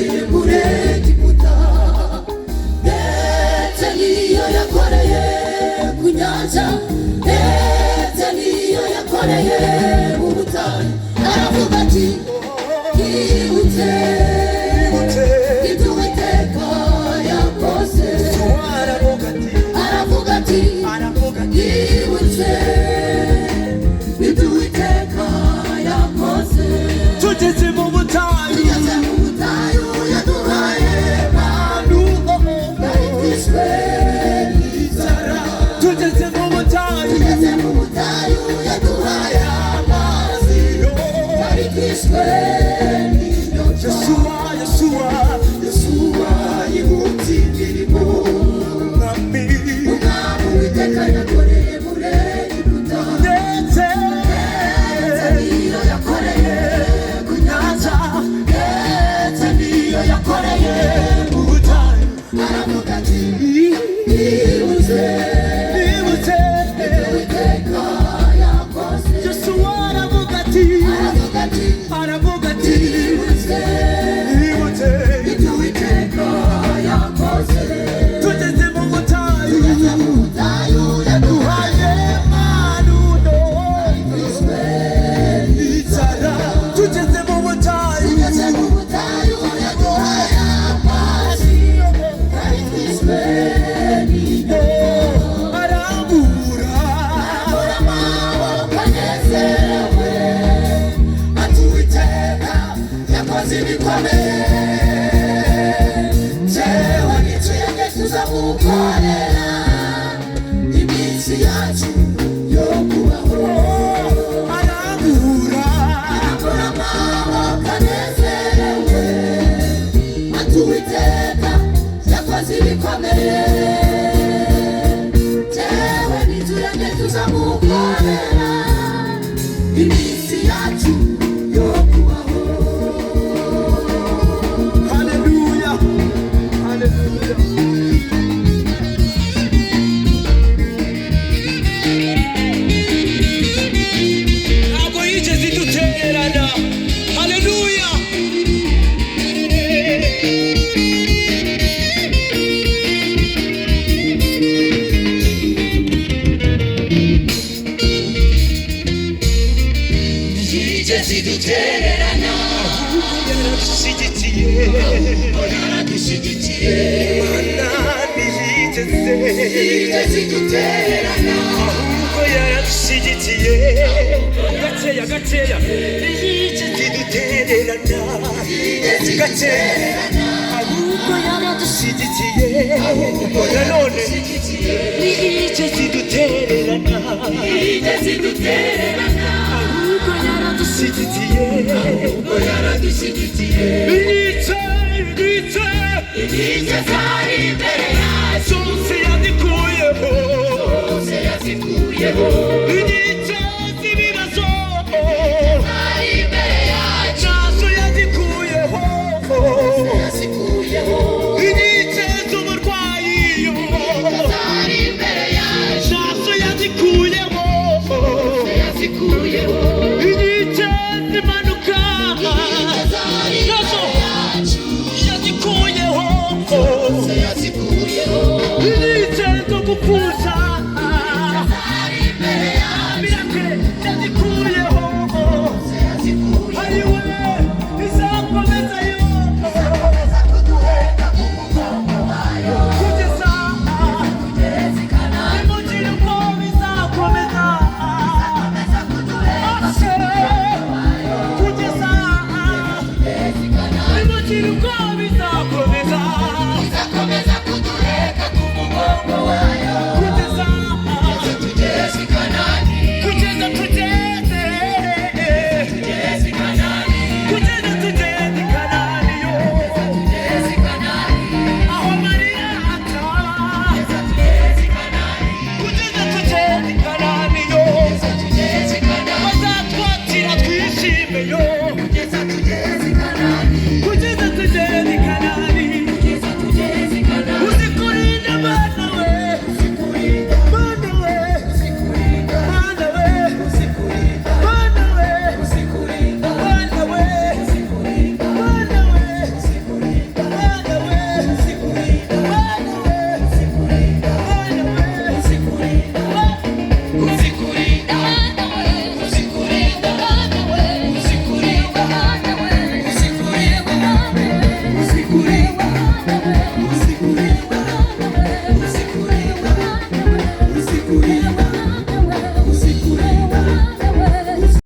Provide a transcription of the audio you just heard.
yakoreye muri Egiputa, ndetse niyo yakoreye ku nyanja, ndetse niyo yakoreye mu butayu. Aravuga ati yibutse ibyo Uwiteka yakoze. Aravuga ati yibutse ibyo Uwiteka yakoze. Tugeze mu butayu yaduhaye manu yari kwishwe n'inzara. Tugeze mu butayu yaduhaye amazi yari kwishwe n'inyota. Yosuwa yihutse imirimo umwami Uwiteka yakoreye muri Egiputa, ndetse niyo yakoreye ku nyanja, ndetse niyo yakoreye mu butayu. Aravuga ati yibutse ibyo Uwiteka yakoze. Yosuwa aravuga ati yibutse ibyo Uwiteka yakoze. tugeze mu butayu yaduhaye manu yari kwishwe n'inzara. tugeze mu butayu yaduhaye amazi yari kwishwe n'inyota. arambura amaboko anezerewe, ati Uwiteka yakoze ibikomeye, jewe n'incuyange tuzamukorera iminsi yacu yo kubaho. arambura amaboko anezerewe, ati Uwiteka yakoze ibikomeye, jewe n'incuyange tuzamukorera iminsi yacu yo kubaho. haleluya haleluya. Ntabwo yigeze idutererana. Haleluya. Yigeze idutererana, yaradushyigikiye yaradushyigikiye. Imana ntiyigeze idutererana, ahubwo yaradushyigikiye gakeya ntiyigeze idutererana gakeya ahubwo yaradushyigikiye nanone ntiyigeze idutererana ahubwo yaradushyigikiye inkike zari imbere yacu zose yazikuyeho zose yazikuyeho.